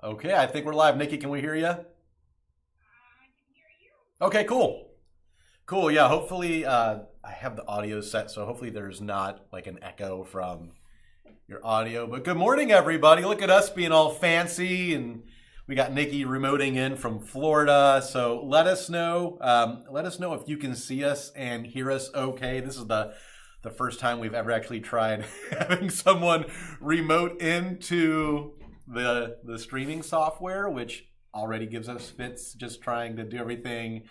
Okay, I think we're live. Nikki, can we hear you? Okay, cool. Cool, yeah, hopefully I have the audio set, so hopefully there's not like an echo from your audio. But good morning, everybody. Look at us being all fancy, and we got Nikki remoting in from Florida. So let us know if you can see us and hear us okay. This is the first time we've ever actually tried having someone remote into the streaming software, which already gives us fits just trying to do everything,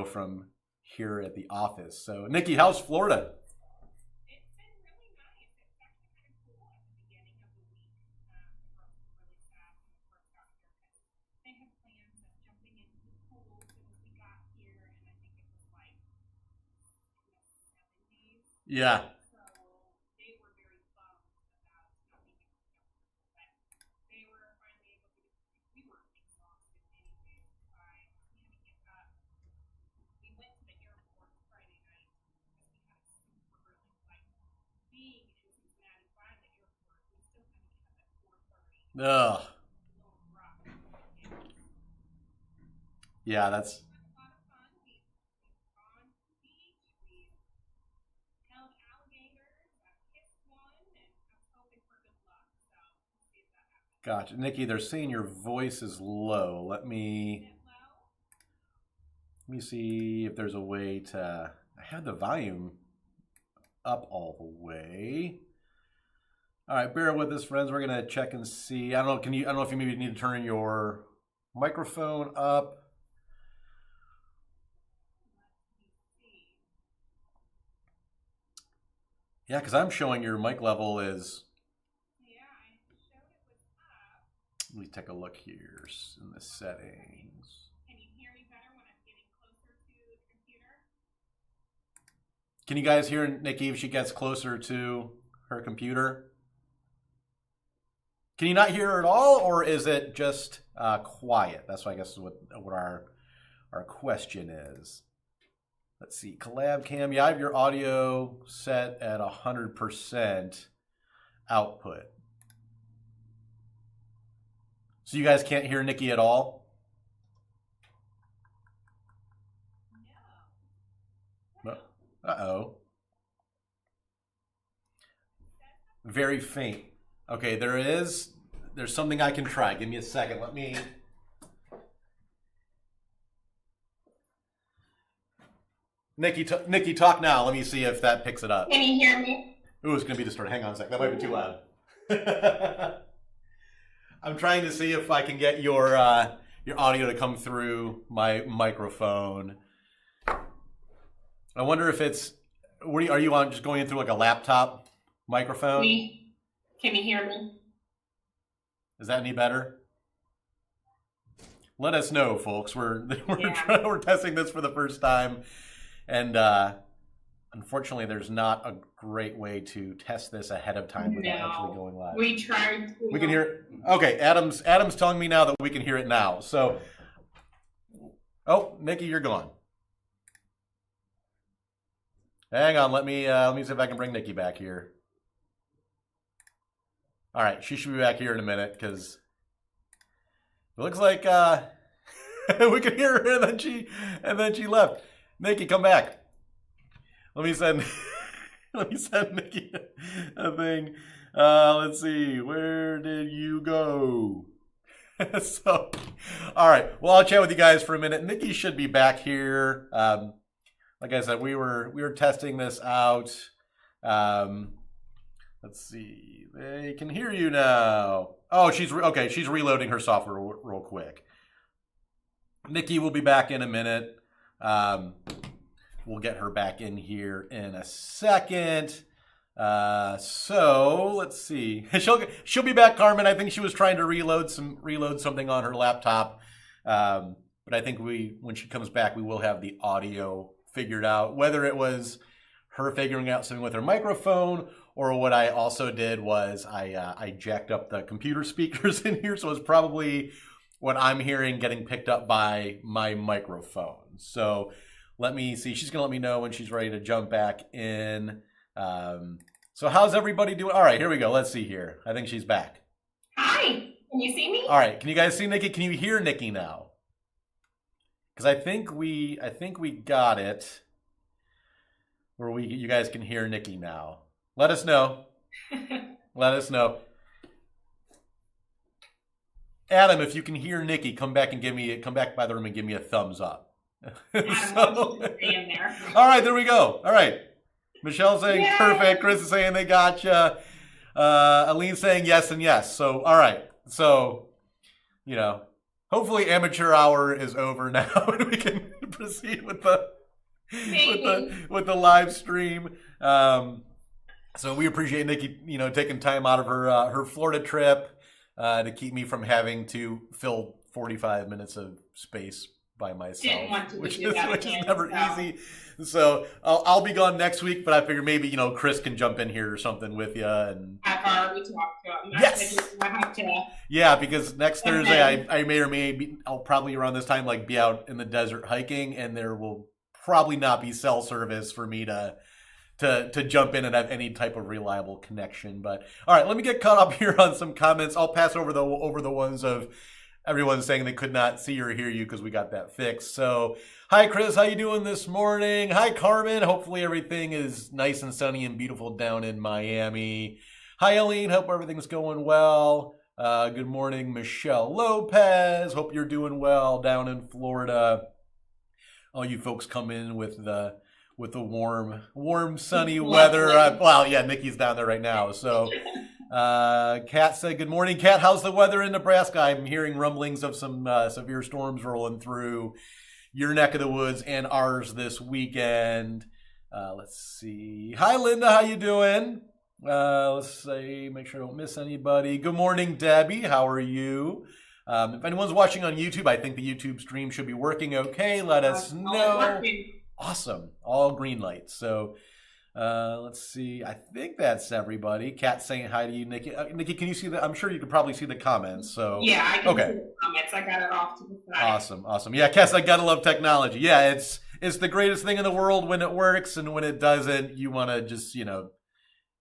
from here at the office. So, Nikki, how's Florida? It's been really nice. It's actually kind of cool at the beginning of the week. The girls were really sad when we first got here because they had plans of jumping into the pool as soon as we got here, and I think it was like 70s. Yeah. So they were very bummed about not being able to jump in the pool, but they were finally able to. We were exhausted anyways by we had to get up. We went to the airport Friday night because we had a super early flight. Being in Cincinnati by the airport, we still had to get up at 4:30. Ugh. A little rough. And Yeah, that's we've had a lot of fun. We've gone to the beach. We've held alligators. I've kissed one, and I was hoping for good luck. So we'll see if that happens. gotcha. Nikki, they're saying your voice is low. Let Is me it low? let me see if there's a way to. I had the volume up all the way. All right, bear with us, friends. We're gonna check and see. I don't know. I don't know if you maybe need to turn your microphone up. Let me see. Yeah, because I'm showing your mic level is. Yeah, I showed it was up. Let me take a look here in the settings. Can you hear me better when I'm getting closer to the computer? Can you guys hear Nikki if she gets closer to her computer? Can you not hear her at all, or is it just quiet? That's what I guess is what our question is. Let's see, collab cam. Yeah, I have your audio set at 100% output. So you guys can't hear Nikki at all? No. Uh-oh. Very faint. Okay, there's something I can try. Give me a second. Let me. Nikki, talk now. Let me see if that picks it up. Can you hear me? Ooh, it's gonna be distorted. Hang on a second. That might be too loud. I'm trying to see if I can get your audio to come through my microphone. I wonder if it's. Are you on just going in through like a laptop microphone? Can you hear me? Is that any better? Let us know, folks. We're Yeah. we're testing this for the first time, and unfortunately, there's not a great way to test this ahead of time without actually going live. We tried. We can hear it. Okay, Adam's telling me now that we can hear it now. So, oh, Nikki, you're gone. Hang on. Let me see if I can bring Nikki back here. All right, she should be back here in a minute because it looks like we could hear her, and then she left. Nikki, come back. Let me send Nikki a thing. Let's see, where did you go? So, all right. Well, I'll chat with you guys for a minute. Nikki should be back here. Like I said, we were testing this out. Let's see. They can hear you now. Oh, okay. She's reloading her software real quick. Nikki will be back in a minute. We'll get her back in here in a second. So let's see. She'll be back, Carmen. I think she was trying to reload something on her laptop. But I think when she comes back, we will have the audio figured out. Whether it was her figuring out something with her microphone, or what I also did was I jacked up the computer speakers in here, so it's probably what I'm hearing getting picked up by my microphone. So let me see. She's gonna let me know when she's ready to jump back in. So how's everybody doing? All right, here we go. Let's see here. I think she's back. Hi. Can you see me? All right. Can you guys see Nikki? Can you hear Nikki now? Because I think we got it where you guys can hear Nikki now. Let us know. Let us know. Adam, if you can hear Nikki, come back by the room and give me a thumbs up. Adam, stay in there. All right, there we go. All right. Michelle's saying Yay! perfect. Chris is saying they gotcha. Aline saying yes and yes. So, all right. So, hopefully amateur hour is over now and we can proceed with the live stream. So we appreciate Nikki, taking time out of her Florida trip to keep me from having to fill 45 minutes of space by myself, which is never easy. So I'll be gone next week, but I figure maybe Chris can jump in here or something with you. And I've already talked to him. Yes. Yeah, because next Thursday then, I may or may be, I'll probably around this time be out in the desert hiking, and there will probably not be cell service for me to jump in and have any type of reliable connection. But all right, let me get caught up here on some comments. I'll pass over the ones of everyone saying they could not see or hear you because we got that fixed. So, hi Chris, how you doing this morning? Hi Carmen, hopefully everything is nice and sunny and beautiful down in Miami. Hi Aline, hope everything's going well. Good morning, Michelle Lopez. Hope you're doing well down in Florida. All you folks come in with the warm, sunny weather. Well, yeah, Nikki's down there right now. So, Kat said, good morning. Kat, how's the weather in Nebraska? I'm hearing rumblings of some severe storms rolling through your neck of the woods and ours this weekend. Let's see. Hi, Linda. How you doing? Let's see. Make sure I don't miss anybody. Good morning, Debbie. How are you? If anyone's watching on YouTube, I think the YouTube stream should be working okay. Let us know. Awesome. All green lights. So let's see. I think that's everybody. Kat saying hi to you, Nikki. Nikki, can you see the? I'm sure you can probably see the comments. So yeah, I can see the comments. I got it off to the side. Awesome. Yeah, Cass, I gotta love technology. Yeah, it's the greatest thing in the world when it works, and when it doesn't, you want to just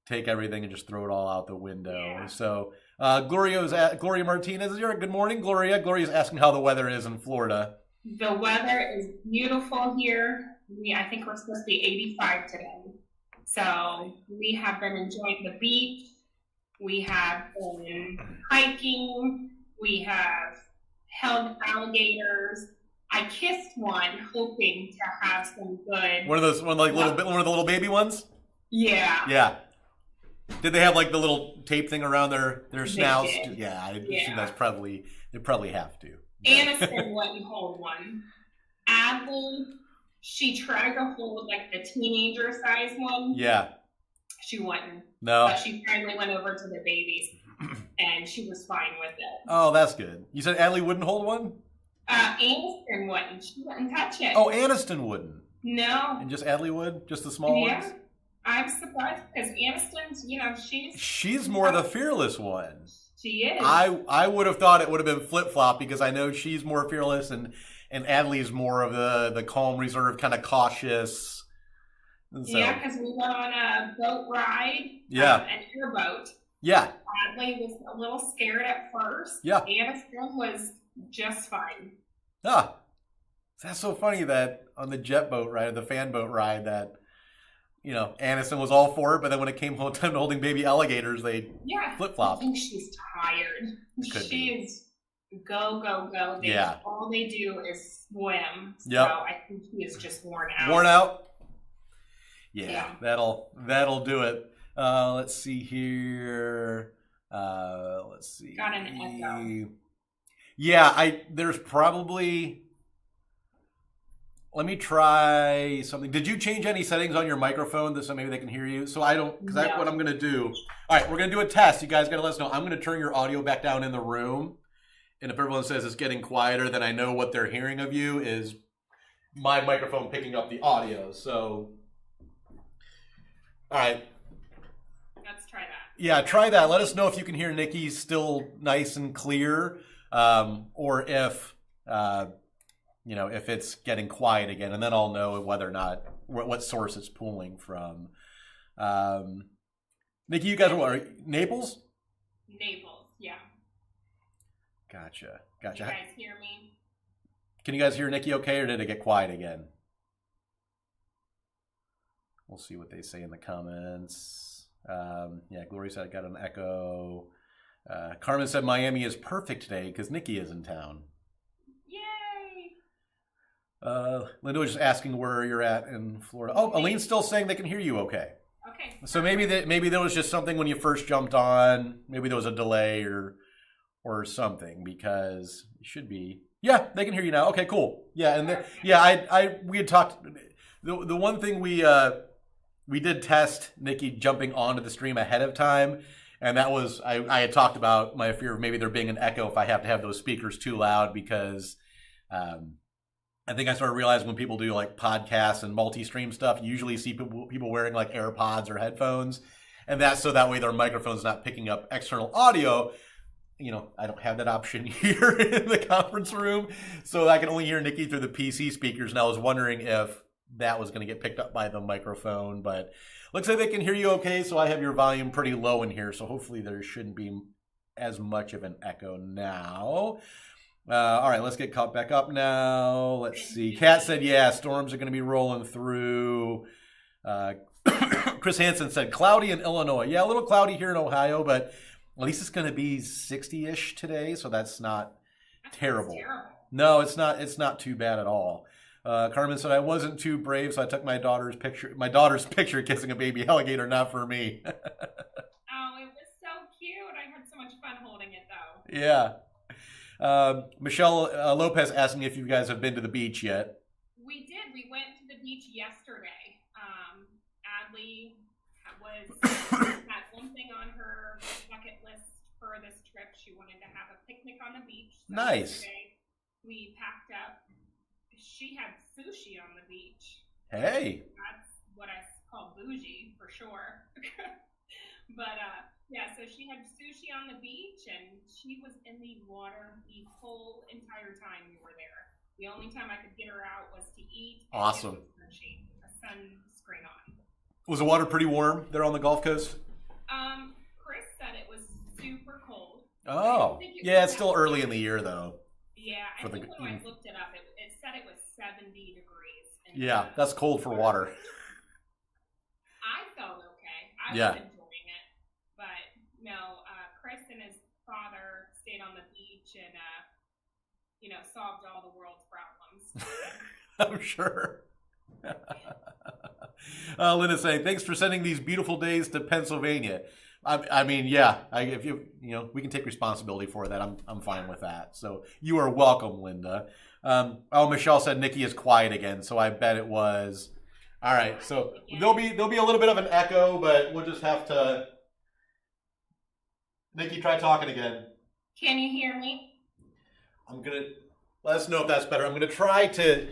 take everything and just throw it all out the window. Yeah. So Gloria Martinez is here. Good morning, Gloria. Gloria's asking how the weather is in Florida. The weather is beautiful here. I think we're supposed to be 85 today. So we have been enjoying the beach. We have been hiking. We have held alligators. I kissed one, hoping to have some good. One of the little baby ones. Yeah. Yeah. Did they have the little tape thing around their snouts? Yeah, I assume they probably have to. Aniston wouldn't hold one. Adley, she tried to hold the teenager size one. Yeah. She wouldn't. No. But she finally went over to the babies, and she was fine with it. Oh, that's good. You said Adley wouldn't hold one? Aniston wouldn't. She wouldn't touch it. Oh, Aniston wouldn't? No. And just Adley would? Just the small ones? Yeah. I'm surprised because Aniston's, she's more the fearless one. She is. I would have thought it would have been flip-flop because I know she's more fearless and Adley's more of the calm, reserved, kind of cautious. So, yeah, because we went on a boat ride. Yeah. An airboat. Yeah. Adley was a little scared at first. Yeah. Aniston was just fine. Ah. That's so funny that on the jet boat ride, the fan boat ride, that Aniston was all for it, but then when it came time to holding baby alligators, they flip-flopped. I think she's tired. She is go. All they do is swim. So I think she is just worn out. Worn out? Yeah. That'll do it. Let's see here. Let's see. Got an echo. Yeah, there's probably... Let me try something. Did you change any settings on your microphone so maybe they can hear you? So I don't, because that's what I'm going to do. All right, we're going to do a test. You guys got to let us know. I'm going to turn your audio back down in the room. And if everyone says it's getting quieter, then I know what they're hearing of you is my microphone picking up the audio. So, all right. Let's try that. Yeah, try that. Let us know if you can hear Nikki still nice and clear, or if... if it's getting quiet again, and then I'll know whether or not what source it's pulling from. Nikki, you guys are Naples? Naples, yeah. Gotcha. Can you guys hear me? Can you guys hear Nikki okay, or did it get quiet again? We'll see what they say in the comments. Yeah, Glory said I got an echo. Carmen said Miami is perfect today because Nikki is in town. Yay! Linda was just asking where you're at in Florida. Oh, Aleen's still saying they can hear you okay. Okay. So maybe there was just something when you first jumped on. Maybe there was a delay or something, because it should be. Yeah, they can hear you now. Okay, cool. Yeah, and we had talked. The one thing we did test Nikki jumping onto the stream ahead of time, and that was I had talked about my fear of maybe there being an echo if I have to have those speakers too loud, because I think I started realizing when people do like podcasts and multi-stream stuff, you usually see people wearing like AirPods or headphones, and that's so that way their microphone's not picking up external audio. You know, I don't have that option here in the conference room, so I can only hear Nikki through the PC speakers, and I was wondering if that was going to get picked up by the microphone, but looks like they can hear you okay, so I have your volume pretty low in here, so hopefully there shouldn't be as much of an echo now. All right, let's get caught back up now. Let's see. Kat said, yeah, storms are going to be rolling through. Chris Hansen said, cloudy in Illinois. Yeah, a little cloudy here in Ohio, but at least it's going to be 60-ish today, so that's not terrible. No, it's not too bad at all. Carmen said, I wasn't too brave, so I took my daughter's picture kissing a baby alligator, not for me. Oh, it was so cute. I had so much fun holding it, though. Yeah. Michelle Lopez asking if you guys have been to the beach yet. We did. We went to the beach yesterday. Adley had one thing on her bucket list for this trip. She wanted to have a picnic on the beach. So nice. Yesterday we packed up. She had sushi on the beach. Hey. That's what I call bougie for sure. But yeah, so she had sushi on the beach, and she was in the water the whole entire time we were there. The only time I could get her out was to eat. Awesome. A sunscreen on. Was the water pretty warm there on the Gulf Coast? Chris said it was super cold. Oh, yeah, it's still early in the year though. Yeah, I think when I looked it up, it said it was 70 degrees. Yeah, that's cold for water. I felt okay. I was enjoying it. But no, Chris and his father stayed on the beach and, solved all the world's problems. I'm sure. Linda's saying, thanks for sending these beautiful days to Pennsylvania. I mean, yeah, if we can take responsibility for that. I'm fine with that. So you are welcome, Linda. Michelle said Nikki is quiet again, so I bet it was. All right, so there'll be a little bit of an echo, but we'll just have to. Nikki, try talking again. Can you hear me? I'm gonna let us know if that's better. I'm gonna try to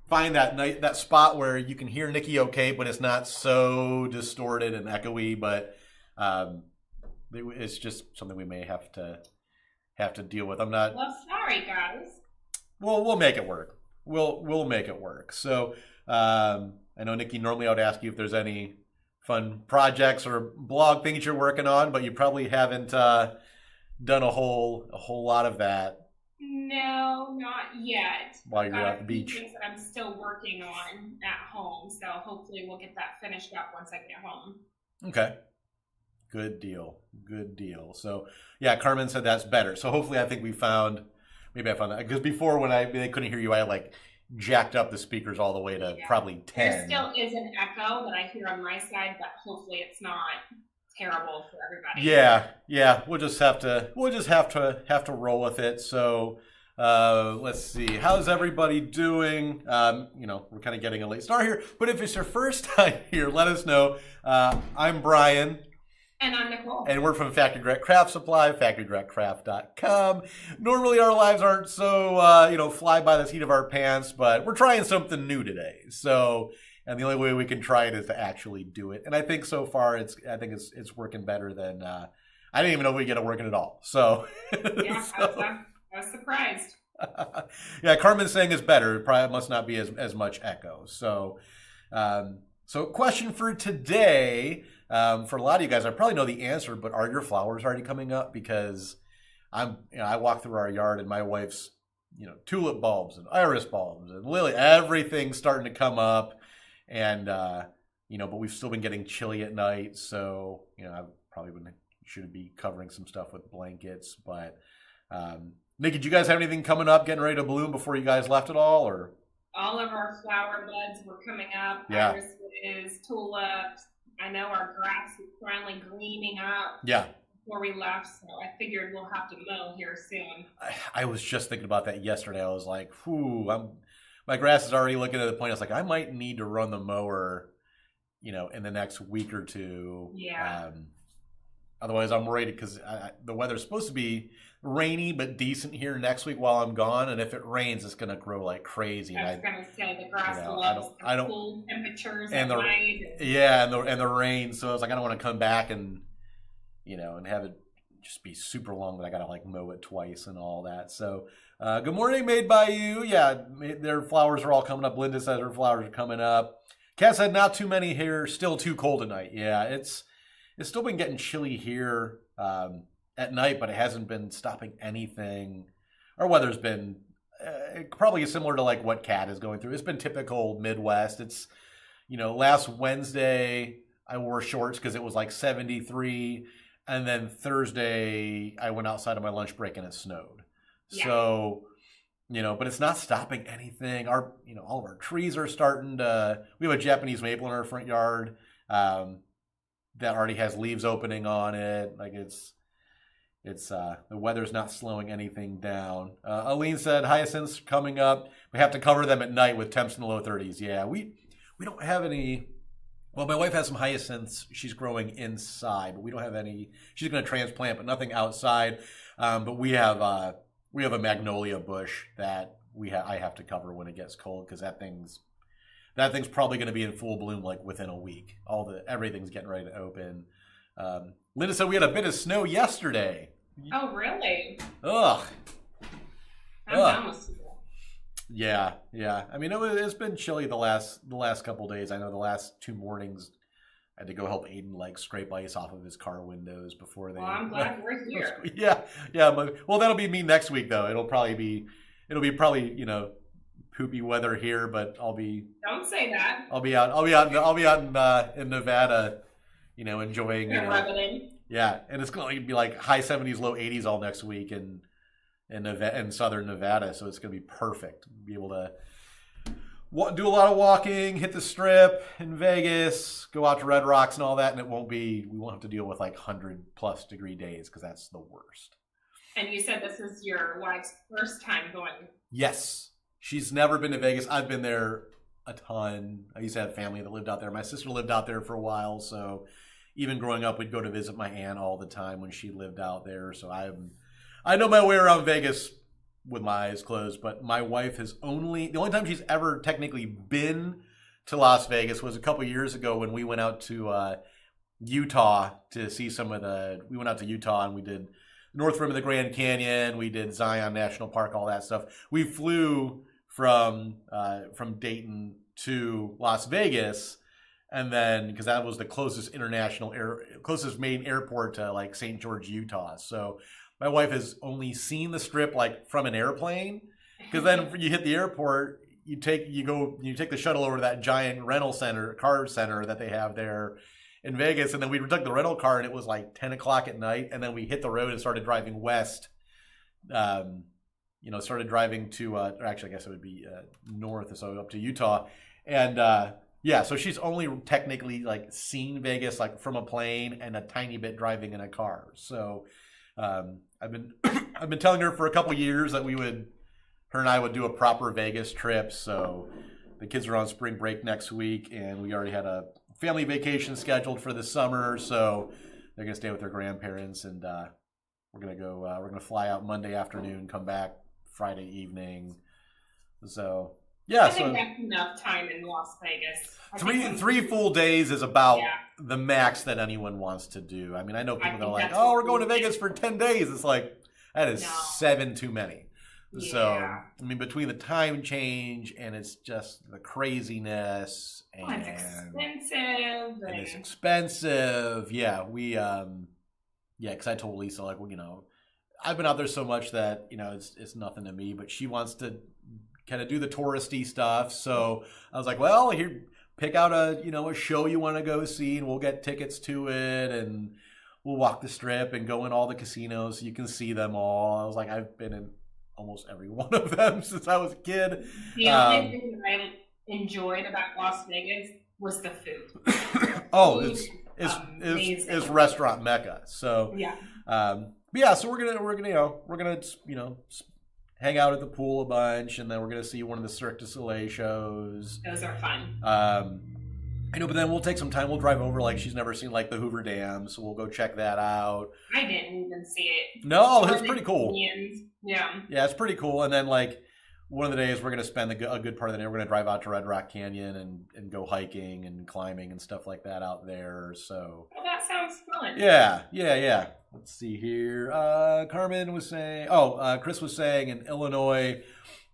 find that spot where you can hear Nikki okay, but it's not so distorted and echoey. But it's just something we may have to deal with. I'm not. Well, sorry, guys. We'll make it work. We'll make it work. So I know, Nikki, normally I would ask you if there's any fun projects or blog things you're working on, but you probably haven't done a whole lot of that. No, not yet. While you're at the beach. Things that I'm still working on at home, so hopefully we'll get that finished up once I get home. Okay. Good deal. So yeah, Carmen said that's better. So hopefully I think maybe I found that, because before when they couldn't hear you, I like jacked up the speakers all the way to probably 10. There still is an echo that I hear on my side, but hopefully it's not terrible for everybody. Yeah. We'll just have to roll with it. So let's see. How's everybody doing? We're kind of getting a late start here, but if it's your first time here, let us know. I'm Brian. And I'm Nichole. And we're from Factory Direct Craft Supply, factorydirectcraft.com. Normally our lives aren't so, fly by the seat of our pants, but we're trying something new today. So, and the only way we can try it is to actually do it. And I think so far it's working better than, I didn't even know we get it working at all. So. Yeah, I was surprised. Yeah, Carmen's saying it's better. It probably must not be as much echo. So, question for today. For a lot of you guys, I probably know the answer, but are your flowers already coming up? Because I walk through our yard and my wife's, tulip bulbs and iris bulbs and lily, everything's starting to come up, and but we've still been getting chilly at night, so I've probably should be covering some stuff with blankets, but Nick, did you guys have anything coming up, getting ready to bloom before you guys left at all, or? All of our flower buds were coming up. Yeah. Irises, tulips. I know our grass is finally greening up. Yeah. Before we left, so I figured we'll have to mow here soon. I was just thinking about that yesterday. I was like, "Whew, my grass is already looking at the point." I was like, I might need to run the mower, in the next week or two. Yeah. Otherwise, I'm worried because the weather's supposed to be rainy but decent here next week while I'm gone, and if it rains, it's going to grow like crazy. I was going to say the grass loves cool temperatures and at night. And the rain. So I was like, I don't want to come back and and have it just be super long, but I got to like mow it twice and all that. So, good morning, Made by You. Yeah, their flowers are all coming up. Linda said her flowers are coming up. Kat said not too many here. Still too cold tonight. Yeah, it's still been getting chilly here at night, but it hasn't been stopping anything. Our weather's been probably similar to like what Kat is going through. It's been typical Midwest. It's, last Wednesday I wore shorts because it was like 73. And then Thursday I went outside on my lunch break and it snowed. Yeah. So, but it's not stopping anything. Our, all of our trees are starting to, we have a Japanese maple in our front yard that already has leaves opening on it. Like it's the weather's not slowing anything down. Aline said hyacinths coming up. We have to cover them at night with temps in the low 30s. Yeah, we don't have any. Well, my wife has some hyacinths she's growing inside, but we don't have any. She's going to transplant, but nothing outside. But we have a magnolia bush that I have to cover when it gets cold because that thing's probably going to be in full bloom like within a week. Everything's getting ready to open. Linda said we had a bit of snow yesterday. Oh, really? Ugh. I'm done with snow. Yeah. I mean, it's been chilly the last couple of days. I know the last 2 mornings I had to go help Aiden like scrape ice off of his car windows before they. Well, I'm glad we're here. Yeah. But that'll be me next week though. It'll be poopy weather here, but I'll be. Don't say that. I'll be out in Nevada, enjoying. Yeah, and it's going to be like high 70s, low 80s all next week in southern Nevada, so it's going to be perfect. Be able to do a lot of walking, hit the Strip in Vegas, go out to Red Rocks and all that, and we won't have to deal with like 100+ degree days because that's the worst. And you said this is your wife's first time going. Yes, she's never been to Vegas. I've been there a ton. I used to have family that lived out there. My sister lived out there for a while, so even growing up, we'd go to visit my aunt all the time when she lived out there. So I know my way around Vegas with my eyes closed. But my wife the only time she's ever technically been to Las Vegas was a couple years ago when we went out to Utah to see we went out to Utah and we did North Rim of the Grand Canyon. We did Zion National Park, all that stuff. We flew from Dayton to Las Vegas. And then, because that was the closest closest main airport to like St. George, Utah. So my wife has only seen the Strip like from an airplane. Because then you hit the airport, you take the shuttle over to that giant car center that they have there in Vegas. And then we took the rental car and it was like 10 o'clock at night. And then we hit the road and started driving west. Started driving to, or actually I guess it would be north, so up to Utah. And, yeah, so she's only technically like seen Vegas like from a plane and a tiny bit driving in a car. So I've been telling her for a couple years that her and I would do a proper Vegas trip. So the kids are on spring break next week, and we already had a family vacation scheduled for the summer. So they're gonna stay with their grandparents, and we're gonna go. We're gonna fly out Monday afternoon, come back Friday evening. So. Yeah, I think that's enough time in Las Vegas. Three full days is about the max that anyone wants to do. I mean, I know people that are like, "Oh, we're going to Vegas for 10 days." It's like that is 7 too many. Yeah. So I mean, between the time change and it's just the craziness and it's expensive. And it's expensive. Yeah, because I told Lisa like, I've been out there so much that it's nothing to me. But she wants to kind of do the touristy stuff. So I was like, well, here, pick out a show you want to go see, and we'll get tickets to it, and we'll walk the strip and go in all the casinos so you can see them all. I was like, I've been in almost every one of them since I was a kid. The only thing that I enjoyed about Las Vegas was the food. Oh, Food it's restaurant mecca. So yeah. But yeah, so we're gonna hang out at the pool a bunch, and then we're gonna see one of the Cirque du Soleil shows. Those are fun. But then we'll take some time. We'll drive over. Like, she's never seen like the Hoover Dam, so we'll go check that out. I didn't even see it. No, it's pretty cool. Yeah. Yeah, it's pretty cool. And then like one of the days we're gonna spend a good part of the day. We're gonna drive out to Red Rock Canyon and go hiking and climbing and stuff like that out there. So. Well, that sounds fun. Yeah. Let's see here. Carmen was saying. Chris was saying in Illinois,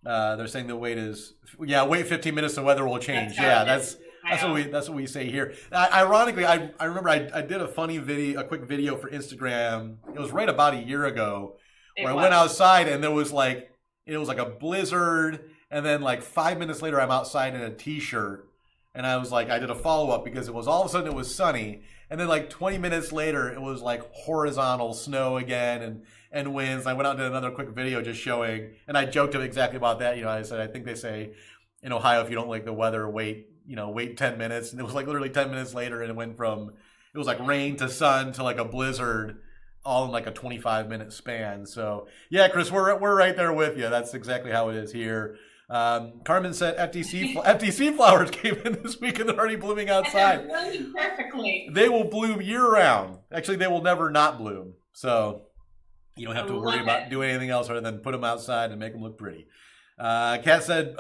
they're saying the wait 15 minutes. The weather will change. That's what we say here. Ironically, I remember I did a quick video for Instagram. It was right about a year ago where I went outside and it was like a blizzard, and then like 5 minutes later I'm outside in a t-shirt, and I was like, I did a follow up because it was all of a sudden it was sunny, and then like 20 minutes later it was like horizontal snow again and winds. I went out and did another quick video just showing, and I joked exactly about that. I said, I think they say in Ohio, if you don't like the weather, wait 10 minutes. And it was like literally 10 minutes later, and it was like rain to sun to like a blizzard, all in like a 25-minute span. So yeah, Chris, we're right there with you. That's exactly how it is here. Carmen said FTC flowers came in this week and they're already blooming outside. And they're blooming perfectly. They will bloom year round. Actually, they will never not bloom. So you don't have to worry about doing anything else other than put them outside and make them look pretty. Kat said,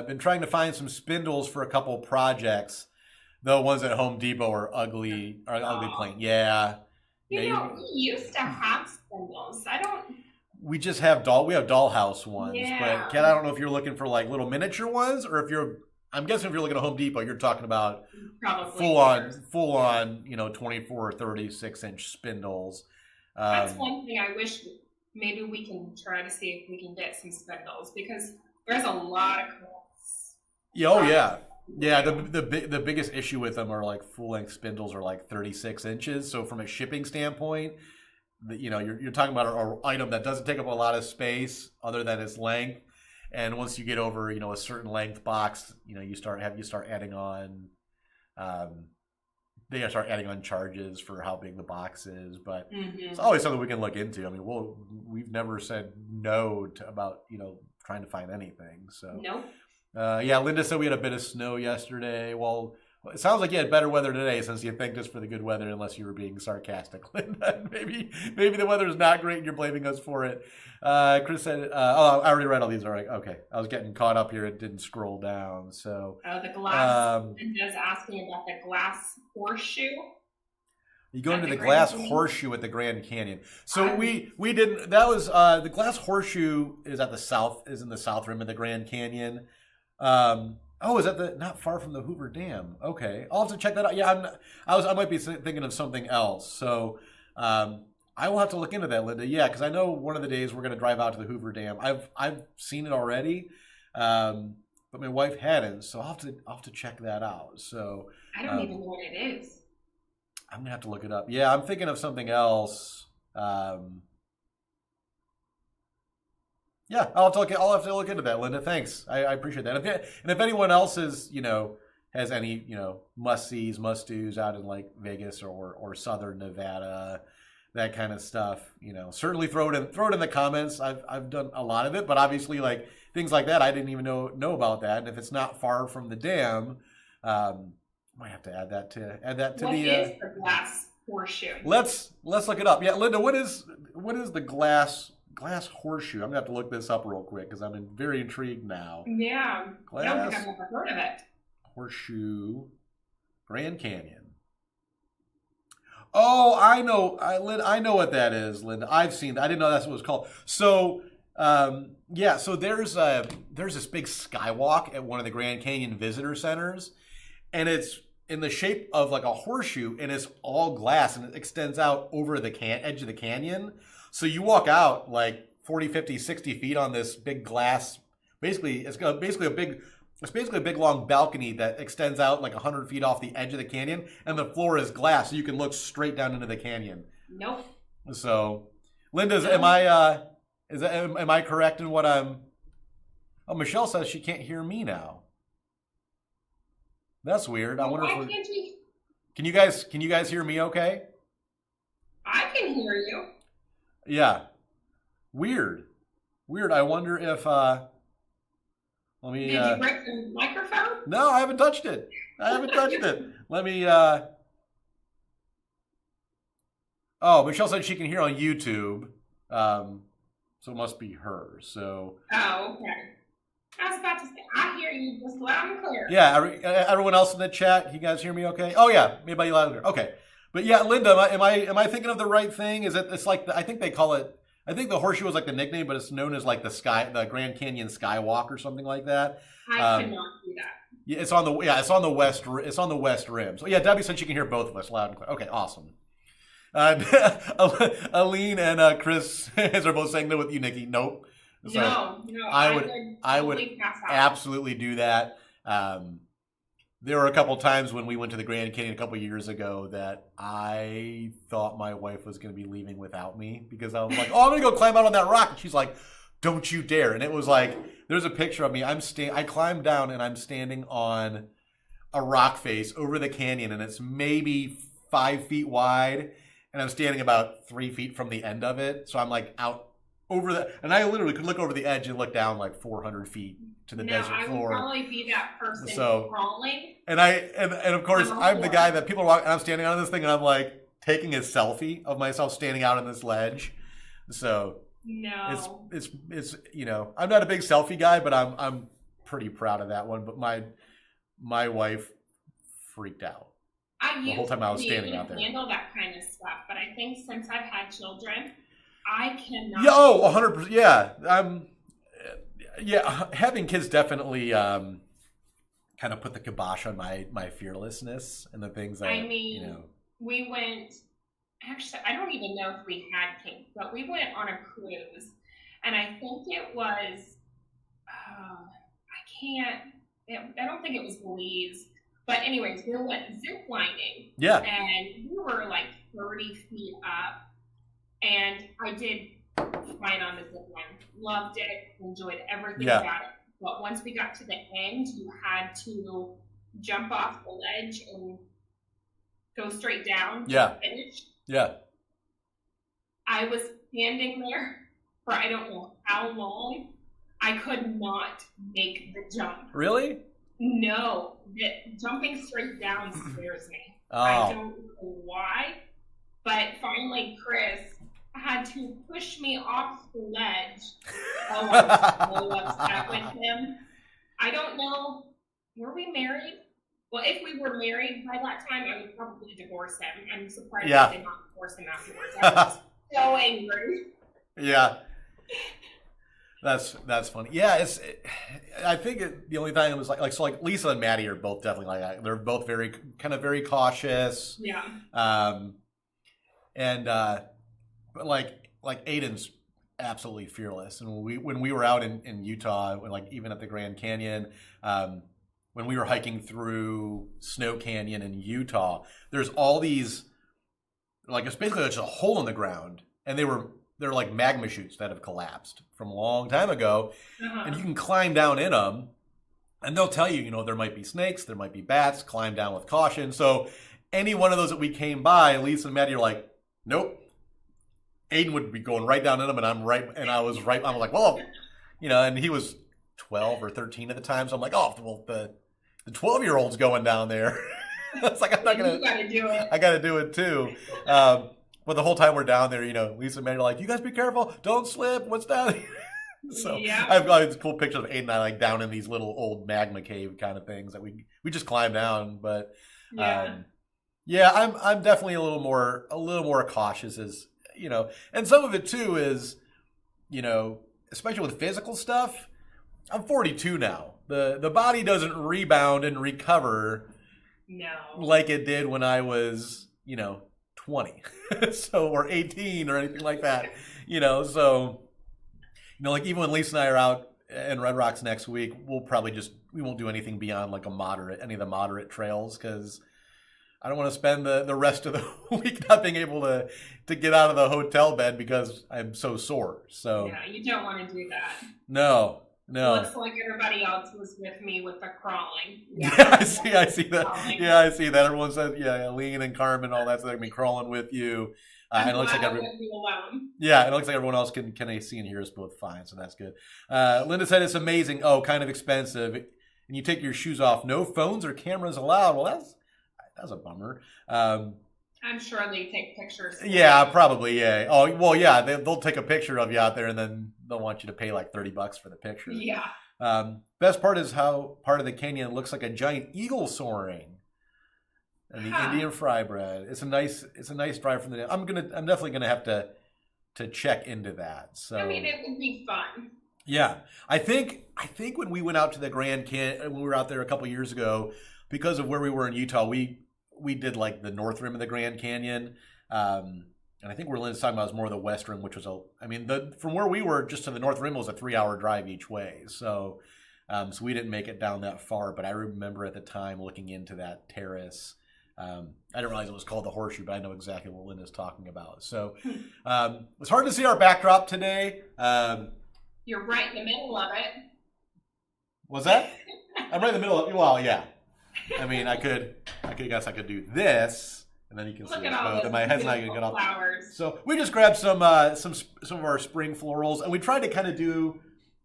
been trying to find some spindles for a couple projects. The ones at Home Depot are ugly plain. Yeah. We used to have spindles. We just have dollhouse ones. Yeah. But Kat, I don't know if you're looking for like little miniature ones, or I'm guessing if you're looking at Home Depot, you're talking about probably full on, 24 or 36 inch spindles. That's one thing I wish maybe we can try to see if we can get some spindles, because there's a lot of costs. Yeah. The biggest issue with them are like full length spindles are like 36 inches. So from a shipping standpoint, you're talking about an item that doesn't take up a lot of space other than its length. And once you get over a certain length box, you start adding on. They start adding on charges for how big the box is, but it's always something we can look into. I mean, we've never said no about trying to find anything. So nope. Linda said we had a bit of snow yesterday. Well, it sounds like you had better weather today, since you thanked us for the good weather, unless you were being sarcastic, Linda. maybe the weather is not great and you're blaming us for it. Chris said, I already read all these. All right, okay. I was getting caught up here. It didn't scroll down. So the glass. Linda's asking about the glass horseshoe. You go into the glass horseshoe at the Grand Canyon. So we didn't. That was the glass horseshoe is in the south rim of the Grand Canyon. Is that not far from the Hoover Dam? Okay, I'll have to check that out. Yeah, I might be thinking of something else. So I will have to look into that, Linda. Yeah, because I know one of the days we're going to drive out to the Hoover Dam. I've seen it already, but my wife hadn't. So I'll have to check that out. So I don't even know what it is. I'm gonna have to look it up. Yeah, I'm thinking of something else. Yeah, I'll have to look into that, Linda. Thanks, I appreciate that. If anyone else has any must-sees, must-dos out in like Vegas or Southern Nevada, that kind of stuff, certainly throw it in the comments. I've done a lot of it, but obviously like things like that, I didn't even know about that. And if it's not far from the dam, might have to add that to what is the glass horseshoe? Let's look it up. Yeah, Linda, what is the glass horseshoe? I'm gonna have to look this up real quick because I'm very intrigued now. Yeah, I don't think I've ever heard of it. Horseshoe, Grand Canyon. Oh, I know, I know what that is, Linda. I've seen that. I didn't know that's what it was called. So, so there's this big skywalk at one of the Grand Canyon visitor centers, and it's in the shape of like a horseshoe, and it's all glass, and it extends out over the edge of the canyon. So you walk out like 40, 50, 60 feet on this big glass. Basically, it's basically a big long balcony that extends out like 100 feet off the edge of the canyon, and the floor is glass, so you can look straight down into the canyon. Nope. So, Linda's, am I correct in what I'm? Oh, Michelle says she can't hear me now. That's weird. I wonder if can you guys hear me okay? I can hear you. Yeah. Weird. I wonder if let me Did you break the microphone? No, I haven't touched it. Let me Oh, Michelle said she can hear on YouTube. So it must be her. So Oh, okay. I was about to say, I hear you just loud and clear. yeah, everyone else in the chat, you guys hear me okay? Oh yeah, maybe loud and clear. Okay, but yeah, Linda, am I thinking of the right thing? Is it? It's like I think they call it. I think the horseshoe is like the nickname, but it's known as like the Grand Canyon Skywalk or something like that. I could not do that. Yeah, it's on the west rim. So yeah, Debbie said she can hear both of us loud and clear. Okay, awesome. Aline and Chris are both saying no with you, Nikki. Nope. So no, I would absolutely do that. There were a couple times when we went to the Grand Canyon a couple years ago that I thought my wife was going to be leaving without me because I was like, "Oh, I'm going to go climb out on that rock," and she's like, "Don't you dare!" And it was like there's a picture of me. I climbed down and I'm standing on a rock face over the canyon, and it's maybe 5 feet wide, and I'm standing about 3 feet from the end of it. So I'm like out over and I literally could look over the edge and look down like 400 feet to the desert floor. I would probably be that person crawling. And of course I'm the guy that people are walking, and I'm standing on this thing, and I'm like taking a selfie of myself standing out on this ledge. So no, it's I'm not a big selfie guy, but I'm pretty proud of that one. But my wife freaked out. The whole time I was standing out there. Handle that kind of stuff, but I think since I've had children, I cannot. Yeah, 100%. Yeah, yeah. Having kids definitely kind of put the kibosh on my fearlessness and the things that we went. Actually, I don't even know if we had kids, but we went on a cruise, and I think it was. I don't think it was Belize. But anyways, we went zip lining. Yeah. And we were like 30 feet up. And I did fine on the zip line. Loved it. Enjoyed everything about it. But once we got to the end, you had to jump off the ledge and go straight down to finish. Yeah. I was standing there for I don't know how long. I could not make the jump. Really? No, jumping straight down scares me. Oh. I don't know why, but finally Chris had to push me off the ledge. Oh, I was so upset with him. I don't know, were we married? Well, if we were married by that time, I would probably divorce him. I'm surprised I did not divorce him afterwards. I was so angry. Yeah. That's funny. Yeah, I think the only thing was like Lisa and Maddie are both definitely like that. They're both very cautious. Yeah. But like Aiden's absolutely fearless. And when we were out in Utah, even at the Grand Canyon, when we were hiking through Snow Canyon in Utah, there's all these it's basically just a hole in the ground, and they're like magma chutes that have collapsed from a long time ago, and you can climb down in them, and they'll tell you, there might be snakes, there might be bats, climb down with caution. So any one of those that we came by, Lisa and Maddie are like, nope. Aiden would be going right down in them, and I was like, well, and he was 12 or 13 at the time, so I'm like, oh, well, the 12-year-old's going down there. It's like, I'm not going to. You got to do it. I got to do it too. But the whole time we're down there, Lisa and Maddie are like, you guys be careful. Don't slip. What's down here? So I've got these cool pictures of Aiden and I down in these little old magma cave kind of things that we just climb down. But I'm definitely a little more cautious and some of it too is, especially with physical stuff. I'm 42 now. The body doesn't rebound and recover No. like it did when I was, 20, so or 18 or anything like that. So like even when Lisa and I are out in Red Rocks next week, we won't do anything beyond like any of the moderate trails because I don't want to spend the rest of the week not being able to get out of the hotel bed because I'm so sore. So Yeah, you don't want to do that. no. Looks like everybody else was with me with the crawling. Yeah, I see that. Crawling. Yeah, I see that. Everyone said, yeah, Lean and Carmen, all that. So they're gonna be crawling with you. And it looks like I wouldn't be alone. Yeah, it looks like everyone else can see and hear us both fine, so that's good. Linda said it's amazing. Oh, kind of expensive, and you take your shoes off. No phones or cameras allowed. Well, that's a bummer. I'm sure they take pictures. Yeah, probably. Yeah. Oh, well, yeah. They'll take a picture of you out there, and then they'll want you to pay like $30 for the picture. Yeah. Best part is how part of the canyon looks like a giant eagle soaring, and the Indian fry bread. It's a nice drive from the. I'm definitely gonna have to check into that. So I mean, it would be fun. Yeah, I think when we went out to the Grand Canyon, when we were out there a couple years ago, because of where we were in Utah, we did like the north rim of the Grand Canyon, and I think where Lynn's talking about is more the west rim, which was from where we were just to the north rim was a 3-hour drive each way. So we didn't make it down that far, but I remember at the time looking into that terrace. I didn't realize it was called the Horseshoe, but I know exactly what Linda's talking about. So it's hard to see our backdrop today. You're right in the middle of it. Was that? I'm right in the middle of it. Well, yeah. I mean, I guess I could do this, and then you can see us both. And my head's not gonna get off. Flowers. So we just grabbed some of our spring florals, and we tried to kind of do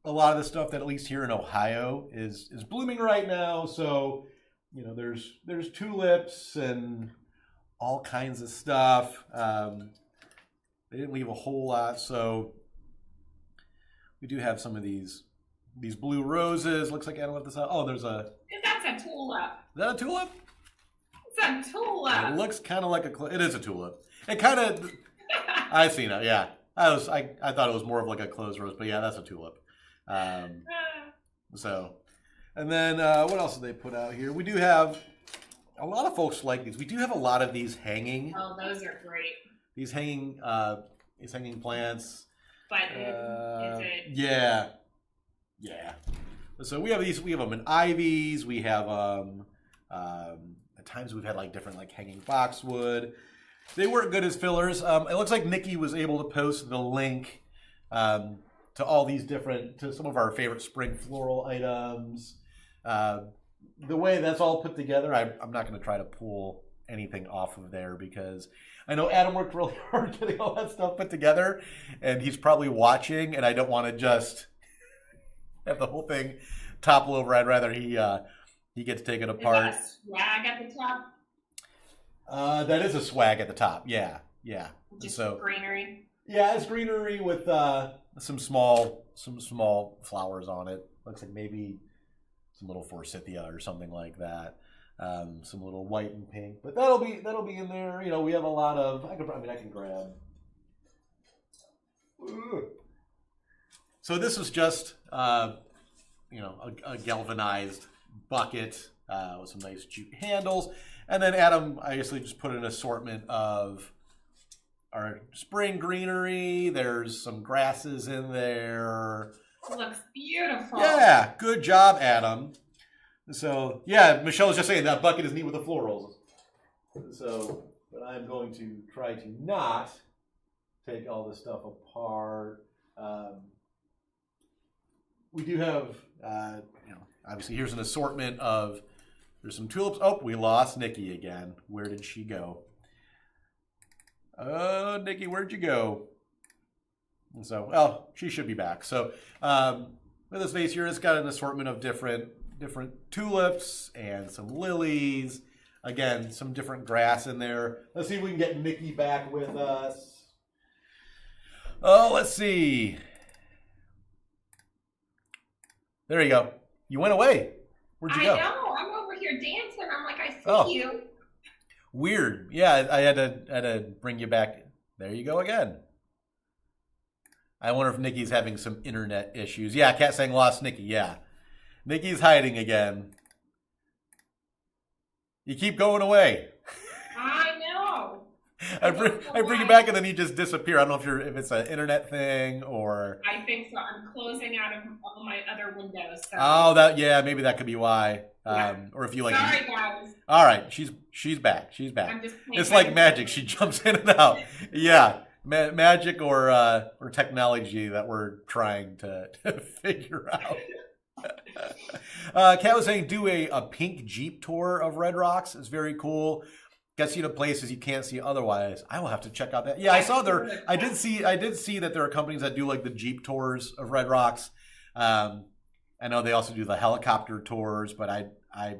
a lot of the stuff that at least here in Ohio is blooming right now. So there's tulips and all kinds of stuff. They didn't leave a whole lot, so we do have some of these blue roses. Looks like I left this out. Oh, there's a. That's a tulip. Is that a tulip? It's a tulip. It looks kind of like it is a tulip. It kind of. I see now. Yeah, I thought it was more of like a closed rose, but yeah, that's a tulip. And then what else did they put out here? We do have a lot of folks like these. We do have a lot of these hanging. Oh, those are great. These hanging plants. But is it? Yeah. So we have these. We have them in ivies. We have at times we've had like different like hanging boxwood. They work good as fillers. It looks like Nikki was able to post the link to all these to some of our favorite spring floral items. The way that's all put together, I'm not going to try to pull anything off of there because I know Adam worked really hard getting all that stuff put together, and he's probably watching, and I don't want to just have the whole thing topple over. I'd rather he gets taken apart. Is that a swag at the top? That is a swag at the top. Yeah. Just greenery. Yeah, it's greenery with some small flowers on it. Looks like maybe some little forsythia or something like that. Some little white and pink, but that'll be in there. We have a lot of. I can grab. So this is just a galvanized bucket with some nice jute handles, and then Adam obviously just put an assortment of our spring greenery. There's some grasses in there. It looks beautiful. Yeah, good job, Adam. So, yeah, Michelle's just saying that bucket is neat with the florals. So, but I'm going to try to not take all this stuff apart. We do have, obviously here's an assortment of, there's some tulips. Oh, we lost Nikki again. Where did she go? Oh, Nikki, where'd you go? And so, well, she should be back. So, with this vase here, it's got an assortment of different tulips and some lilies. Again, some different grass in there. Let's see if we can get Nikki back with us. Oh, let's see. There you go. You went away. Where'd you go? I know. I'm over here dancing. I'm like, I see you. Weird. Yeah, I had to bring you back. There you go again. I wonder if Nikki's having some internet issues. Yeah, Cat saying lost Nikki. Yeah. Nikki's hiding again. You keep going away. I know. I bring you back and then you just disappear. I don't know if it's an internet thing or. I think so. I'm closing out of all my other windows. So. Oh, maybe that could be why. Yeah. Or if you like. Sorry, guys. All right, she's back. She's back. I'm just it's like magic. She jumps in and out. Yeah, magic or technology that we're trying to figure out. Kat was saying do a pink Jeep tour of Red Rocks. It's very cool. Gets you to places you can't see otherwise. I will have to check out that. Yeah, I saw there. I did see that there are companies that do like the Jeep tours of Red Rocks. I know they also do the helicopter tours, but I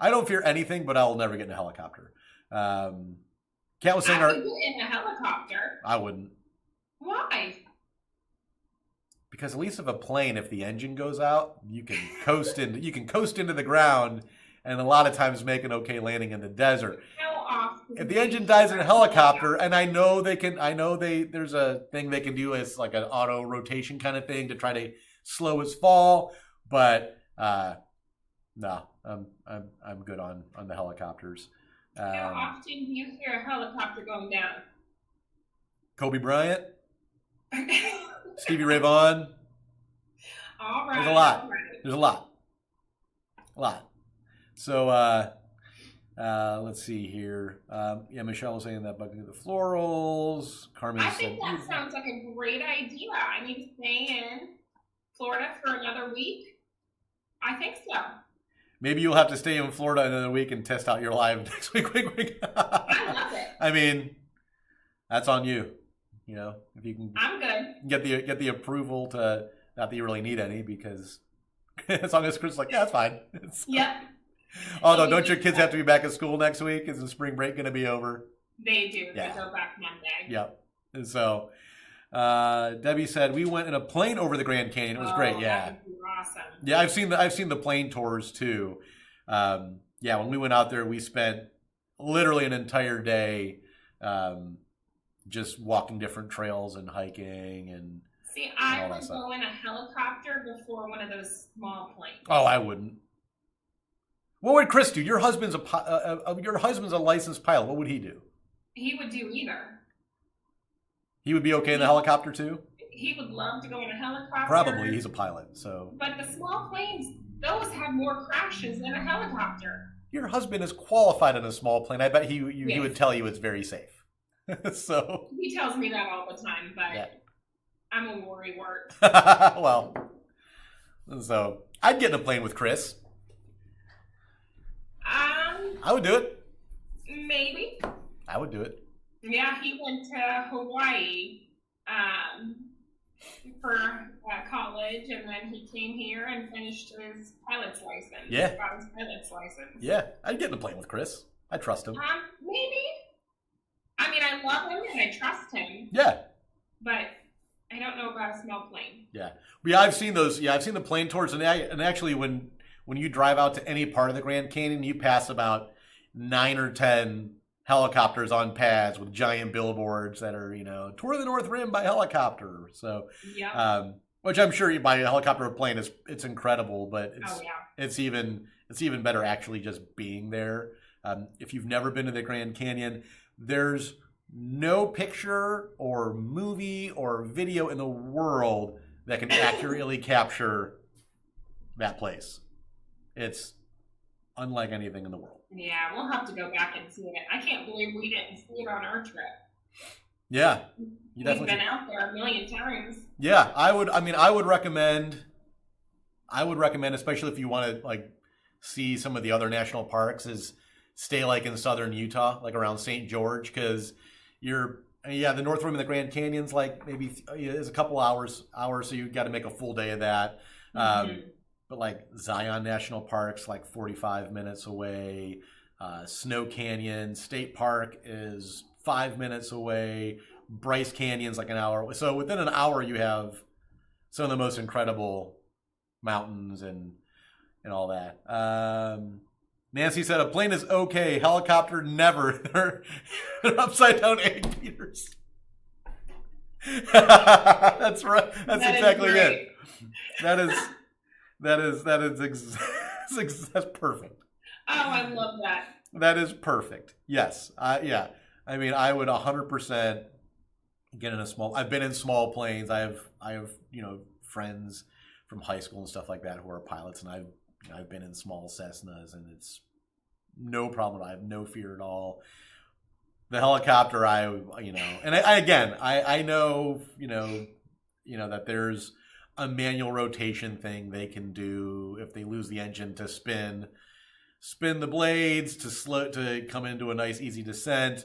don't fear anything, but I will never get in a helicopter. Kat was saying, I would get in a helicopter. I wouldn't. Why? Because at least of a plane, if the engine goes out, you can coast into the ground. And a lot of times make an okay landing in the desert. How often? If the engine dies in a helicopter, and there's a thing they can do as like an auto rotation kind of thing to try to slow its fall, but no, I'm good on the helicopters. How often do you hear a helicopter going down? Kobe Bryant, Stevie Ray Vaughan. All right. There's a lot. All right. There's a lot. So let's see here. Yeah, Michelle was saying that bucket of the florals. Carmen I said, think that sounds like a great idea. I need to stay in Florida for another week. I think so. Maybe you'll have to stay in Florida another week and test out your live next week. I love it. I mean, that's on you. You know, if you can, I'm good. Get the approval to not that you really need any because as long as Chris is like, yeah, it's fine. Yep. Although, don't your kids have to be back at school next week? Isn't spring break going to be over? They do. Yeah. They go back Monday. Yep. And so, Debbie said we went in a plane over the Grand Canyon. It was great. Yeah. That would be awesome. Yeah, I've seen the plane tours too. Yeah, when we went out there, we spent literally an entire day just walking different trails and hiking and. See, I would go in a helicopter before one of those small planes. Oh, I wouldn't. What would Chris do? Your husband's a licensed pilot. What would he do? He would do either. He would be okay in the helicopter too? He would love to go in a helicopter. Probably. He's a pilot, so. But the small planes, those have more crashes than a helicopter. Your husband is qualified in a small plane. I bet he Yes. would tell you it's very safe. So. He tells me that all the time, but Yeah. I'm a worrywart. Well, so I'd get in a plane with Chris. I would do it. Maybe. I would do it. Yeah, he went to Hawaii for college, and then he came here and finished his pilot's license. Yeah. Got his pilot's license. Yeah, I'd get in a plane with Chris. I trust him. Maybe. I mean, I love him and I trust him. Yeah. But I don't know about a small plane. Yeah. I've seen those. Yeah, I've seen the plane tours, and actually, when you drive out to any part of the Grand Canyon, you pass about 9 or 10 helicopters on pads with giant billboards that are, tour the North Rim by helicopter. So, yeah. Which I'm sure you buy a helicopter or plane it's incredible, but it's even better actually just being there. If you've never been to the Grand Canyon, there's no picture or movie or video in the world that can accurately capture that place. It's unlike anything in the world. Yeah, we'll have to go back and see it. I can't believe we didn't see it on our trip. Yeah. We've been out there a million times. Yeah, I would recommend, especially if you want to see some of the other national parks, is stay in southern Utah, around St. George, because the North Rim and the Grand Canyon's maybe is a couple hours, so you got to make a full day of that. But Zion National Park's 45 minutes away. Snow Canyon State Park is 5 minutes away. Bryce Canyon's an hour away. So within an hour, you have some of the most incredible mountains and all that. Nancy said a plane is okay, helicopter never. They're upside down egg beaters. That's right. That's exactly it. That's perfect. I love that. That is perfect. Yes. Yeah. I mean, I would 100% get in a small. I've been in small planes. I have friends from high school and stuff like that who are pilots, and I've been in small Cessnas, and it's no problem. I have no fear at all. The helicopter, and I know, that there's a manual rotation thing they can do if they lose the engine to spin the blades to come into a nice easy descent.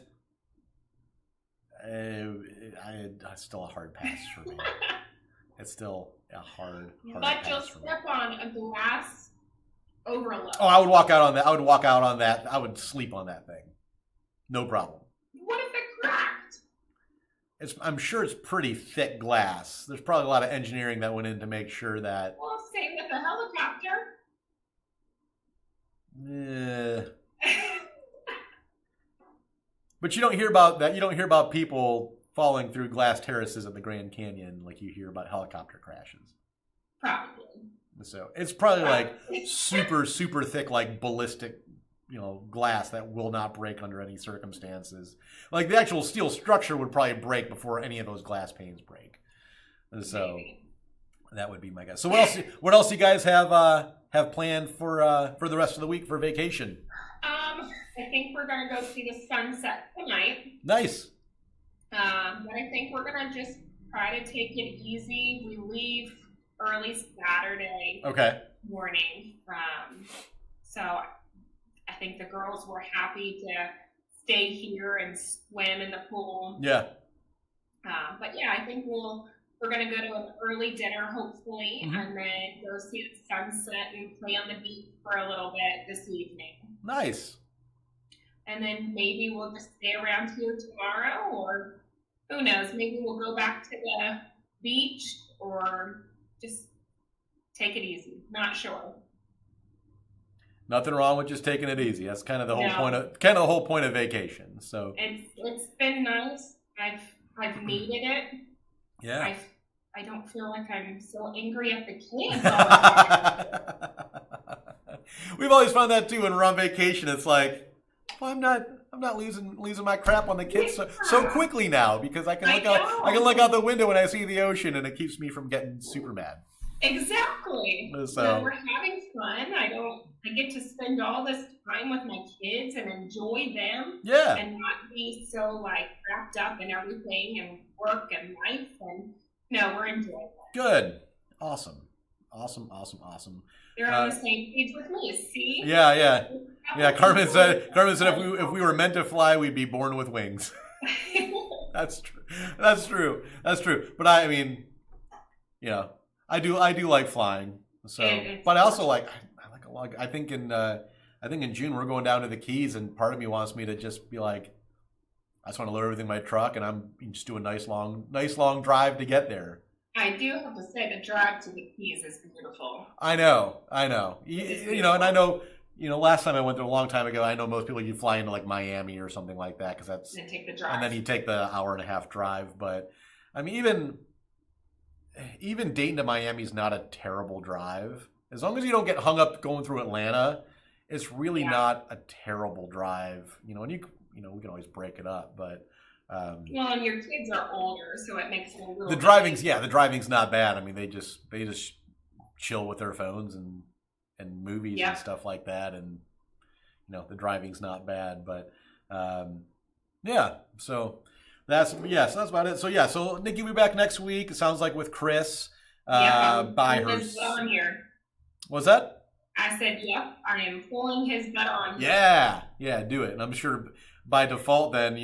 It's still a hard pass for me. It's still a hard But pass you'll for me. step on a glass overload. Oh, I would walk out on that. I would walk out on that. I would sleep on that thing. No problem. What if it cracked? I'm sure it's pretty thick glass. There's probably a lot of engineering that went in to make sure that. Well, same with the helicopter. But you don't hear about that. You don't hear about people falling through glass terraces in the Grand Canyon like you hear about helicopter crashes. Probably. So it's probably like super, super thick, like ballistic, glass that will not break under any circumstances. Like the actual steel structure would probably break before any of those glass panes break. So Maybe. that would be my guess. So what else? What else you guys have planned for the rest of the week for vacation? I think we're gonna go see the sunset tonight. Nice. But I think we're gonna just try to take it easy. We leave early Saturday Okay. morning. So I think the girls were happy to stay here and swim in the pool. Yeah. But yeah, I think we're gonna go to an early dinner hopefully, Mhm. and then go see the sunset and play on the beach for a little bit this evening. Nice. And then maybe we'll just stay around here tomorrow, or who knows, maybe we'll go back to the beach or just take it easy. Not sure. Nothing wrong with just taking it easy. That's kind of the whole No. point of vacation. So It's been nice. I've needed it. yeah. I don't feel like I'm so angry at the kids all the time. We've always found that too when we're on vacation. It's like, well, I'm not losing my crap on the kids so quickly now because I can look out the window and I see the ocean and it keeps me from getting super mad. Exactly. So we're having fun. I get to spend all this time with my kids and enjoy them. Yeah. And not be so wrapped up in everything and work and life, and no, we're enjoying it. Good. Awesome. They're on the same page with me. See? Yeah. Carmen said if we were meant to fly, we'd be born with wings. That's true. But I mean, I do like flying. So, but I also like a lot. I think in June we're going down to the Keys, and part of me wants me to just be like, I just want to load everything in my truck, and I'm just do a nice long drive to get there. I do have to say the drive to the Keys is beautiful. I know. And I know, last time I went there a long time ago, I know most people you fly into like Miami or something like that because that's and take the drive. And then you take the hour and a half drive. But I mean, even Dayton to Miami is not a terrible drive. As long as you don't get hung up going through Atlanta, it's really not a terrible drive. And we can always break it up, but. Well, and your kids are older, so it makes it a little. The driving's not bad. I mean, they just chill with their phones and movies and stuff like that, and the driving's not bad. But so that's about it. So Nikki will be back next week. It sounds like with Chris. By her. On here. What's that? I said, yep, I am pulling his butt on here. Yeah, do it. And I'm sure by default, then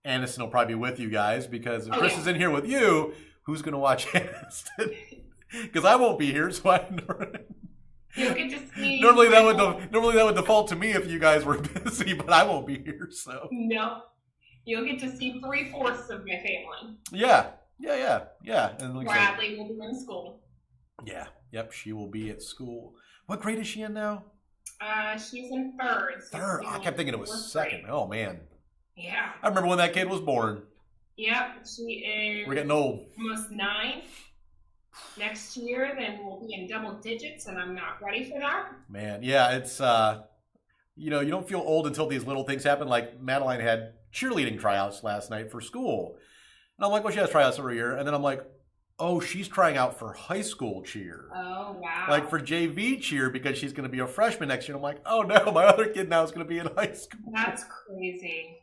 Aniston will probably be with you guys because if Chris is in here with you, who's going to watch Aniston? Because I won't be here, so You'll get to see. Normally that would default to me if you guys were busy, but I won't be here. So no, you'll get to see 3/4 of my family. Yeah. And like Bradley will be in school. Yeah. Yep. She will be at school. What grade is she in now? She's in third. Third. I kept thinking it was second. Oh man. Yeah. I remember when that kid was born. Yep, she is. We're getting old. Almost 9. Next year, then we'll be in double digits, and I'm not ready for that. Man, yeah, it's. you don't feel old until these little things happen. Like Madeline had cheerleading tryouts last night for school. And I'm like, well, she has tryouts every year. And then I'm like, oh, she's trying out for high school cheer. Oh, wow. Like for JV cheer because she's going to be a freshman next year. And I'm like, oh no, my other kid now is going to be in high school. That's crazy.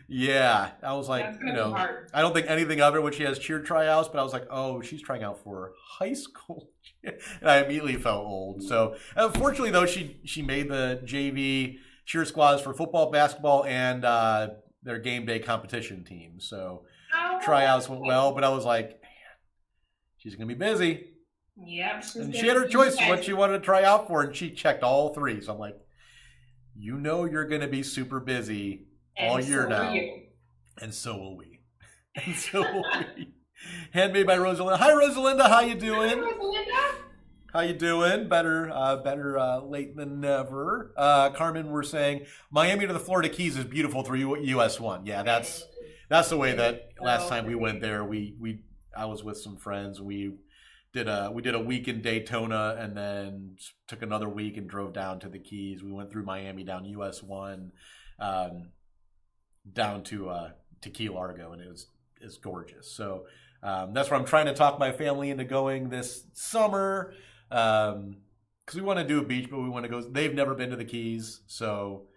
Yeah. I was like, That's gonna be hard. I don't think anything of it when she has cheer tryouts, but I was like, oh, she's trying out for high school cheer. And I immediately felt old. So fortunately, though, she made the JV cheer squads for football, basketball, and their game day competition team. So tryouts went well, but I was like, man, she's going to be busy. Yep. And she had her choice of what she wanted to try out for, and she checked all three. So I'm like, you're going to be super busy all year now. And so will we. And so will we. Handmade by Rosalinda. Hi, Rosalinda. How you doing? Hi, Rosalinda. How you doing? Better late than never. Carmen, we're saying Miami to the Florida Keys is beautiful through US 1. Yeah, that's the way that last time we went there. I was with some friends. We did a week in Daytona and then took another week and drove down to the Keys. We went through Miami down US 1, down to Key Largo, and it's gorgeous. So that's where I'm trying to talk my family into going this summer. Because we want to do a beach, but we want to go. They've never been to the Keys, so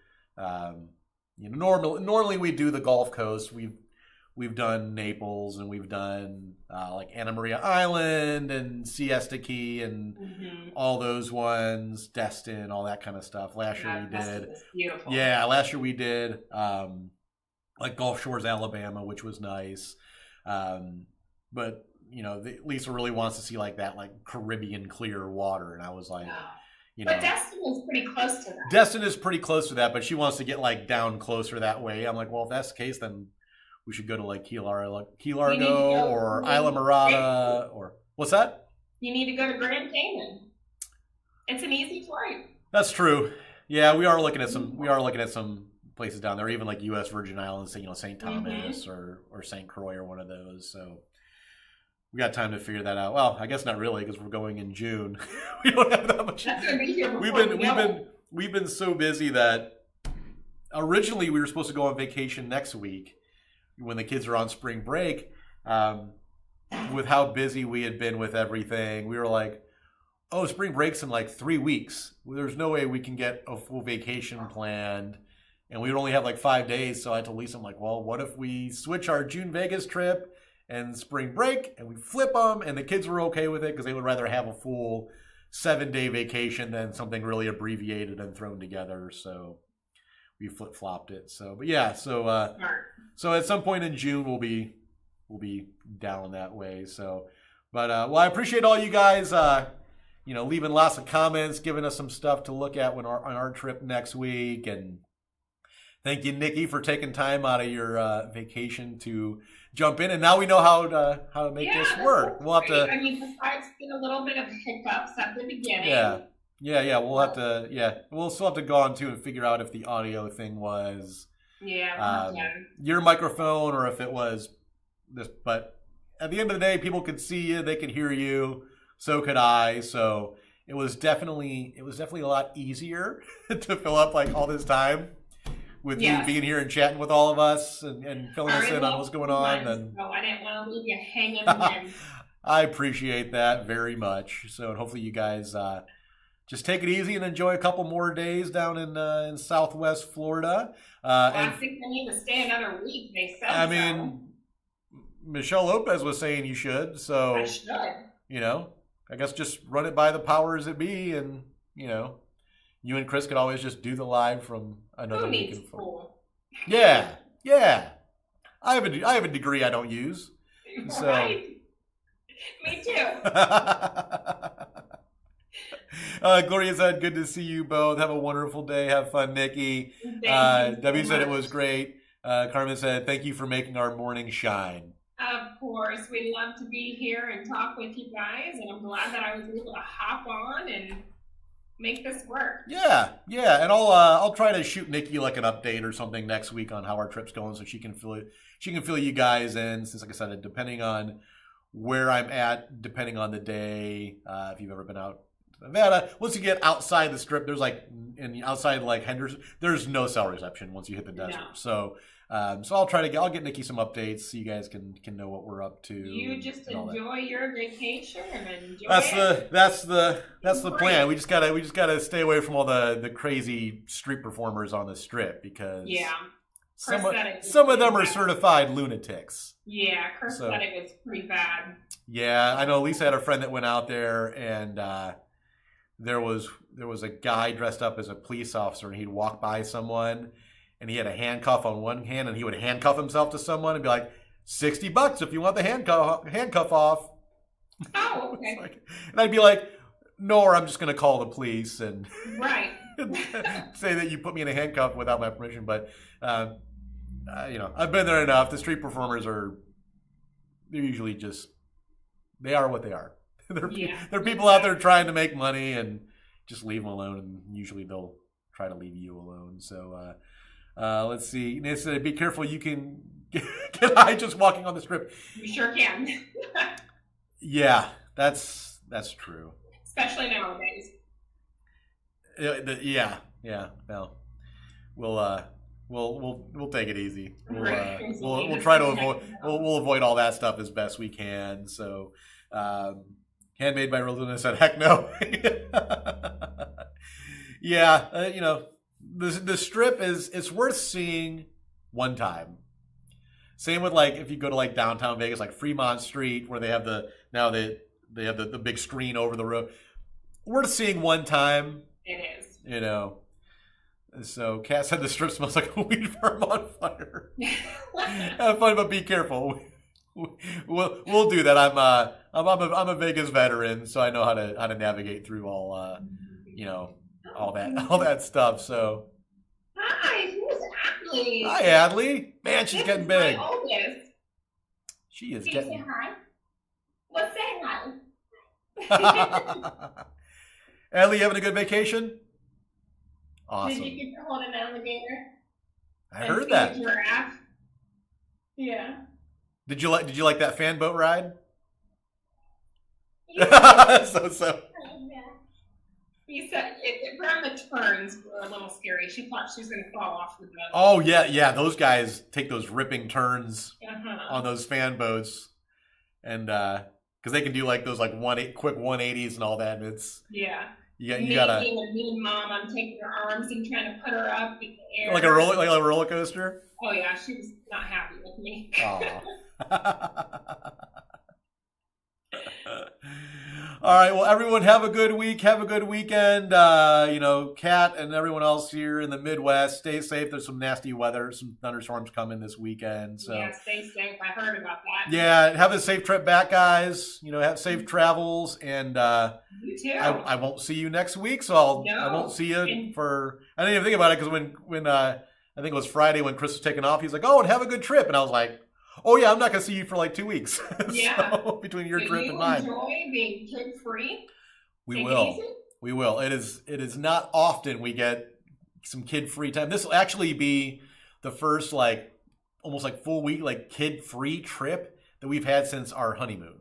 normally we do the Gulf Coast. We've done Naples and we've done like Anna Maria Island and Siesta Key and all those ones, Destin, all that kind of stuff. Last year we did. Beautiful. Yeah, last year we did like Gulf Shores, Alabama, which was nice. But Lisa really wants to see like that, like Caribbean clear water, and I was like, But Destin is pretty close to that. Destin is pretty close to that, but she wants to get like down closer that way. I'm like, well, if that's the case, then we should go to like Key Largo or Isla Mirada or what's that? You need to go to Grand Cayman. It's an easy flight. That's true. Yeah, we are looking at some places down there, even like U.S. Virgin Islands, St. Thomas or St. Croix or one of those. So we got time to figure that out. Well, I guess not really because we're going in June. We don't have that much. That's gonna be here before we've been so busy that originally we were supposed to go on vacation next week when the kids are on spring break. With how busy we had been with everything, we were like, oh, spring break's in like 3 weeks. There's no way we can get a full vacation planned. And we would only have like 5 days. So I told Lisa, I'm like, well, what if we switch our June Vegas trip and spring break and we flip them? And the kids were okay with it because they would rather have a full 7-day vacation than something really abbreviated and thrown together. So we flip-flopped it. So, but yeah, so at some point in June we'll be down that way. So, but well, I appreciate all you guys, leaving lots of comments, giving us some stuff to look at on our trip next week. And thank you, Nikki, for taking time out of your vacation to jump in. And now we know how to make this work. We'll have to. I mean, besides a little bit of hiccups at the beginning. Yeah. We'll have to. Yeah, we'll still have to go on too and figure out if the audio thing was. Your microphone or if it was this. But at the end of the day, people could see you. They could hear you. So could I. So it was definitely a lot easier to fill up like all this time with you being here and chatting with all of us and filling us in on what's going on. And I didn't want to leave you hanging again. I appreciate that very much. So hopefully you guys just take it easy and enjoy a couple more days down in Southwest Florida. I think I need to stay another week. They said. I mean, Michelle Lopez was saying you should. So I should. I guess just run it by the powers that be, and you and Chris could always just do the live from another week. Yeah. I have a degree I don't use. So. Right. Me too. Gloria said, "Good to see you both. Have a wonderful day. Have fun, Nikki." Debbie said it was great. Carmen said, "Thank you for making our morning shine." Of course, we love to be here and talk with you guys, and I'm glad that I was able to hop on and make this work. Yeah, and I'll try to shoot Nikki like an update or something next week on how our trip's going, so she can fill you guys in. Since, like I said, depending on where I'm at, depending on the day, if you've ever been out Nevada. Once you get outside the strip, there's like outside like Henderson, there's no cell reception once you hit the desert. No. So I'll get Nikki some updates so you guys can know what we're up to. You just enjoy your vacation and enjoy that's the plan. We just gotta stay away from all the crazy street performers on the strip because some of them are certified lunatics. Yeah, prosthetic is pretty bad. Yeah, I know. Lisa had a friend that went out there, and there was a guy dressed up as a police officer, and he'd walk by someone, and he had a handcuff on one hand, and he would handcuff himself to someone and be like, $60 if you want the handcuff off. Oh, okay. And I'd be like, no, or I'm just going to call the police and right. say that you put me in a handcuff without my permission. But I've been there enough. The street performers they're usually they are what they are. They're people out there trying to make money, and just leave them alone, and usually they'll try to leave you alone. So let's see. They said, be careful, you can get high just walking on the strip. You sure can. Yeah, that's true. Especially nowadays. Yeah. Well, we'll take it easy. We'll try to avoid we'll avoid all that stuff as best we can. So, Handmade by Rosalina said, "Heck no." Yeah, the strip it's worth seeing one time. Same with like if you go to like downtown Vegas, like Fremont Street, where they have the big screen over the road. Worth seeing one time. It is. So Kat said the strip smells like a weed farm on fire. Have fun, but be careful. We'll do that. I'm a Vegas veteran, so I know how to navigate through all that stuff. So hi, who's Adley? Hi, Adley. Man, she's getting big. My oldest. She is Can getting. you say hi? Let's say hi. Adley, you having a good vacation? Awesome. Did you get to hold an alligator? I heard that. A giraffe? Yeah. Did you like that fan boat ride? So. He said around the turns were a little scary. She thought she was going to fall off the boat. Oh yeah. Those guys take those ripping turns on those fan boats, and because they can do like those like quick 180s and all that, and it's you gotta. Being a mean mom, I'm taking her arms and trying to put her up in the air Like a roller coaster. Oh yeah, she was not happy with me. All right, well, everyone have a good week. Have a good weekend. Kat and everyone else here in the Midwest, stay safe. There's some nasty weather, some thunderstorms coming this weekend. So yeah, stay safe. I heard about that. Yeah, have a safe trip back, guys. Have safe travels, and you too. I won't see you next week, so I won't see you for. I didn't even think about it because when I think it was Friday when Chris was taking off, he's like, "Oh, and have a good trip," and I was like, "Oh yeah, I'm not gonna see you for like 2 weeks." Yeah. So, between your trip and mine. Enjoy being kid free. We will. It is not often we get some kid free time. This will actually be the first almost full week kid free trip that we've had since our honeymoon.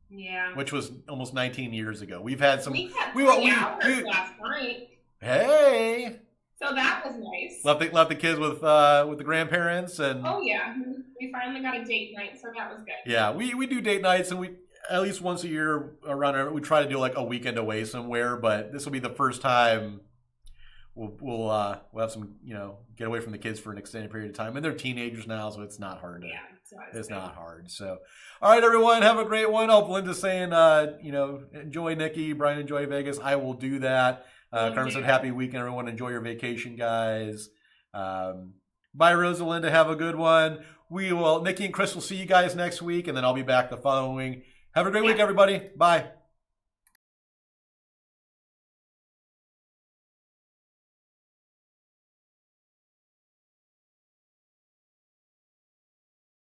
Yeah. Which was almost 19 years ago. We've had some. We had 3 hours last night. Hey. So that was nice. Left the kids with the grandparents and. Oh yeah, we finally got a date night, so that was good. Yeah, we do date nights, and we at least once a year around we try to do like a weekend away somewhere. But this will be the first time we'll have some get away from the kids for an extended period of time, and they're teenagers now, so it's not hard. It's not hard. So, all right, everyone, have a great one. Oh, Belinda's saying enjoy Nikki, Brian, enjoy Vegas. I will do that. Carmen said, happy weekend, everyone. Enjoy your vacation, guys. Bye, Rosalinda. Have a good one. Nikki and Chris will see you guys next week, and then I'll be back the following week. Have a great week, everybody. Bye.